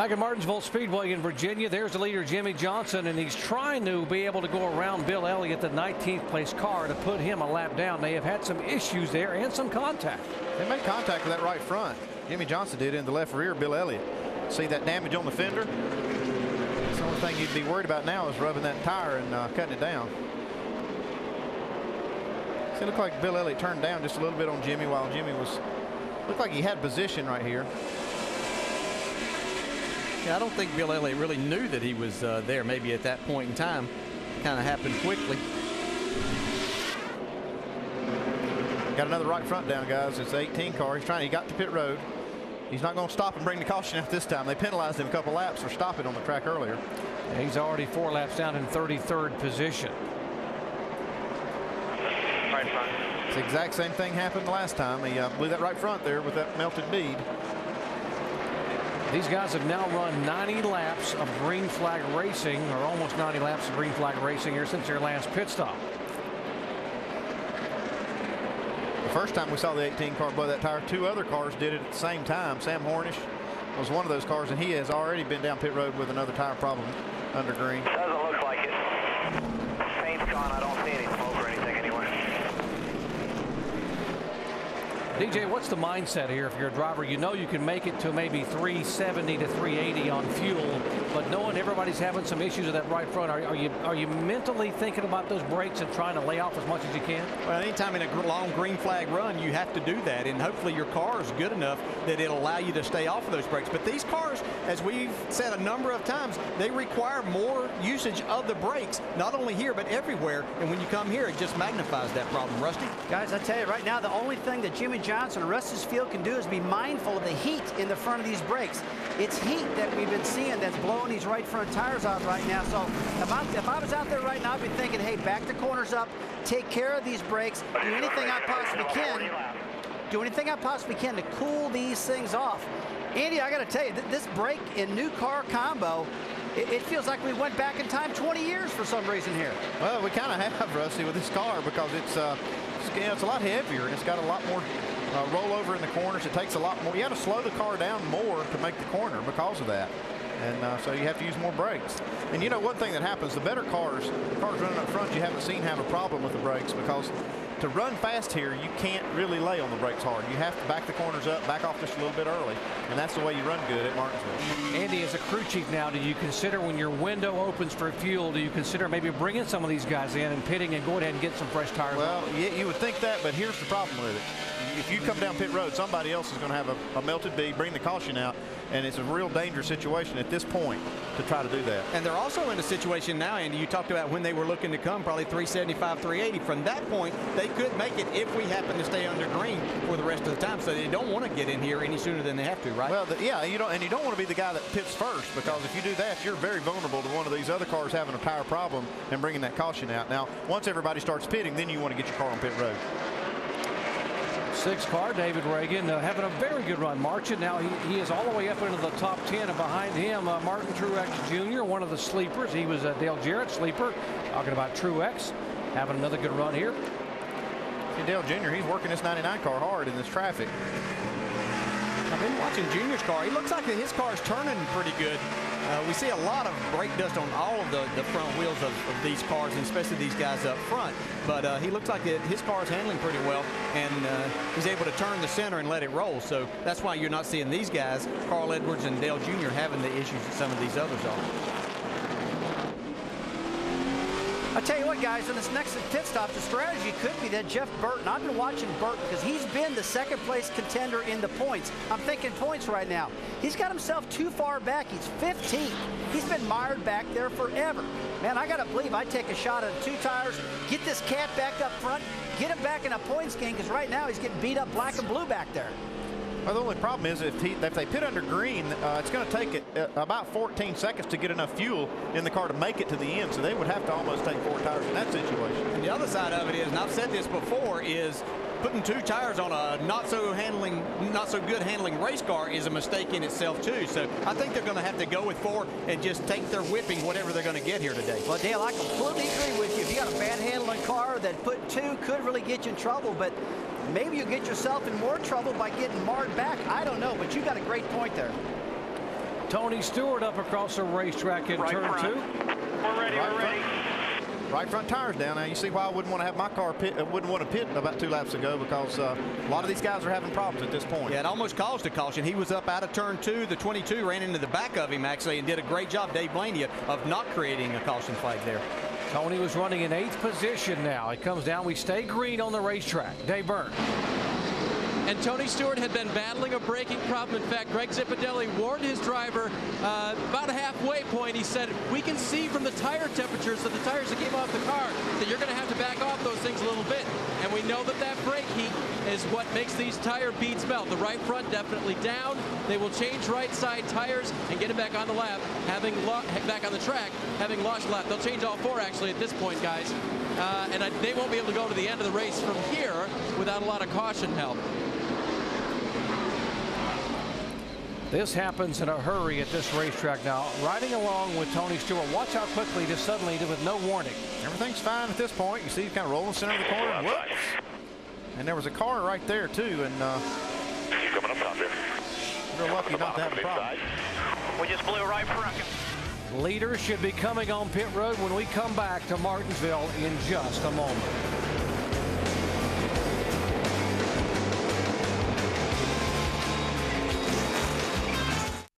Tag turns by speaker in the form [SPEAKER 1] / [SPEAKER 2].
[SPEAKER 1] Back at Martinsville Speedway in Virginia, there's the leader, Jimmie Johnson, and he's trying to be able to go around Bill Elliott, the 19th place car, to put him a lap down. They have had some issues there and some contact.
[SPEAKER 2] They made contact with that right front. Jimmie Johnson did in the left rear, Bill Elliott. See that damage on the fender? The only thing you'd be worried about now is rubbing that tire and cutting it down. See, it looked like Bill Elliott turned down just a little bit on Jimmie while Jimmie looked like he had position right here.
[SPEAKER 3] Yeah, I don't think Bill Elliott really knew that he was there maybe at that point in time. Kind of happened quickly.
[SPEAKER 2] Got another right front down, guys. It's the 18 car. He got to pit road. He's not going to stop and bring the caution out this time. They penalized him a couple laps for stopping on the track earlier.
[SPEAKER 1] He's already 4 laps down in 33rd position.
[SPEAKER 4] Right front.
[SPEAKER 2] It's the exact same thing happened last time. He blew that right front there with that melted bead.
[SPEAKER 1] These guys have now run 90 laps of green flag racing, or almost 90 laps of green flag racing here since their last pit stop.
[SPEAKER 2] The first time we saw the 18 car blow that tire, 2 other cars did it at the same time. Sam Hornish was one of those cars, and he has already been down pit road with another tire problem under green.
[SPEAKER 4] Doesn't look like it. Paint's gone. I don't see any smoke or anything anywhere.
[SPEAKER 1] DJ, what's the mindset here if you're a driver? You know you can make it to maybe 370 to 380 on fuel, but knowing everybody's having some issues with that right front, are you mentally thinking about those brakes and trying to lay off as much as you can?
[SPEAKER 3] Well, anytime in a long green flag run, you have to do that, and hopefully your car is good enough that it'll allow you to stay off of those brakes. But these cars, as we've said a number of times, they require more usage of the brakes, not only here but everywhere. And when you come here, it just magnifies that problem. Rusty?
[SPEAKER 5] Guys, I tell you right now, the only thing that Jimmie Johnson and the rest of his field can do is be mindful of the heat in the front of these brakes. It's heat that we've been seeing that's blowing these right front tires out right now. So if I was out there right now, I'd be thinking, hey, back the corners up, take care of these brakes, do anything I possibly can. Do anything I possibly can to cool these things off. Andy, I got to tell you, this brake and new car combo, it feels like we went back in time 20 years for some reason here.
[SPEAKER 2] Well, we kind of have, Rusty, with this car because it's a lot heavier and it's got a lot more rollover in the corners. It takes a lot more. You have to slow the car down more to make the corner because of that. And so you have to use more brakes. And you know, one thing that happens, the better cars running up front, you haven't seen have a problem with the brakes, because to run fast here, you can't really lay on the brakes hard. You have to back the corners up, back off just a little bit early, and that's the way you run good at Martinsville.
[SPEAKER 1] Andy, as a crew chief now, do you consider when your window opens for fuel, do you consider maybe bringing some of these guys in and pitting and go ahead and get some fresh tires?
[SPEAKER 2] Well, yeah, you would think that, but here's the problem with it. If you come down pit road, somebody else is going to have a melted bead, bring the caution out, and it's a real dangerous situation at this point to try to do that.
[SPEAKER 3] And they're also in a situation now, Andy, you talked about when they were looking to come, probably 375, 380. From that point, they could make it if we happen to stay under green for the rest of the time. So they don't want to get in here any sooner than they have to, right?
[SPEAKER 2] Well, yeah, you don't want to be the guy that pits first, because if you do that, you're very vulnerable to one of these other cars having a tire problem and bringing that caution out. Now, once everybody starts pitting, then you want to get your car on pit road.
[SPEAKER 1] 6 car, David Reagan, having a very good run, marching. Now he is all the way up into the top 10, and behind him, Martin Truex Jr., one of the sleepers. He was a Dale Jarrett sleeper. Talking about Truex having another good run here.
[SPEAKER 2] See, Dale Jr., he's working this 99 car hard in this traffic.
[SPEAKER 3] I've been watching Junior's car. He looks like his car is turning pretty good. We see a lot of brake dust on all of the front wheels of these cars, and especially these guys up front. But he looks like his car is handling pretty well, and he's able to turn the center and let it roll. So that's why you're not seeing these guys, Carl Edwards and Dale Jr., having the issues that some of these others are.
[SPEAKER 5] I tell you what, guys, in this next pit stop, the strategy could be that Jeff Burton, I've been watching Burton because he's been the second place contender in the points. I'm thinking points right now. He's got himself too far back. He's 15th. He's been mired back there forever. Man, I got to believe I'd take a shot at 2 tires, get this cat back up front, get him back in a points game, because right now he's getting beat up black and blue back there.
[SPEAKER 2] Well, the only problem is if they pit under green, it's going to take about 14 seconds to get enough fuel in the car to make it to the end. So they would have to almost take 4 tires in that situation.
[SPEAKER 3] And the other side of it is, and I've said this before, is putting 2 tires on a not so good handling race car is a mistake in itself too. So I think they're going to have to go with 4 and just take their whipping, whatever they're going to get here today.
[SPEAKER 5] Well, Dale, I completely agree with you. If you got a bad handling car, that put 2 could really get you in trouble, but maybe you get yourself in more trouble by getting marred back. I don't know, but you got a great point there.
[SPEAKER 1] Tony Stewart up across the racetrack in turn 2.
[SPEAKER 4] We're ready, we're ready.
[SPEAKER 2] Right front tires down. Now you see why I wouldn't want to have my car pit. I wouldn't want to pit about 2 laps ago, because a lot of these guys are having problems at this point.
[SPEAKER 3] Yeah, it almost caused a caution. He was up out of turn 2. The 22 ran into the back of him, actually, and did a great job, Dave Blaney, of not creating a caution flag there.
[SPEAKER 1] Tony was running in 8th position now. It comes down. We stay green on the racetrack. Dave Byrne.
[SPEAKER 6] And Tony Stewart had been battling a braking problem. In fact, Greg Zipadelli warned his driver about a halfway point. He said, we can see from the tire temperatures that the tires that came off the car that you're going to have to back off those things a little bit. And we know that that brake heat is what makes these tire beads melt. The right front definitely down. They will change right side tires and get it back on the lap, back on the track, having lost a lap. They'll change all 4 actually at this point, guys. And they won't be able to go to the end of the race from here without a lot of caution help.
[SPEAKER 1] This happens in a hurry at this racetrack now. Riding along with Tony Stewart. Watch how quickly this suddenly did with no warning.
[SPEAKER 2] Everything's fine at this point. You see he's kind of rolling center of the corner. And whoops. And there was a car right there too. And
[SPEAKER 4] Coming up top here.
[SPEAKER 2] we're lucky not to have a problem.
[SPEAKER 4] We just blew right front.
[SPEAKER 1] Leaders should be coming on pit road when we come back to Martinsville in just a moment.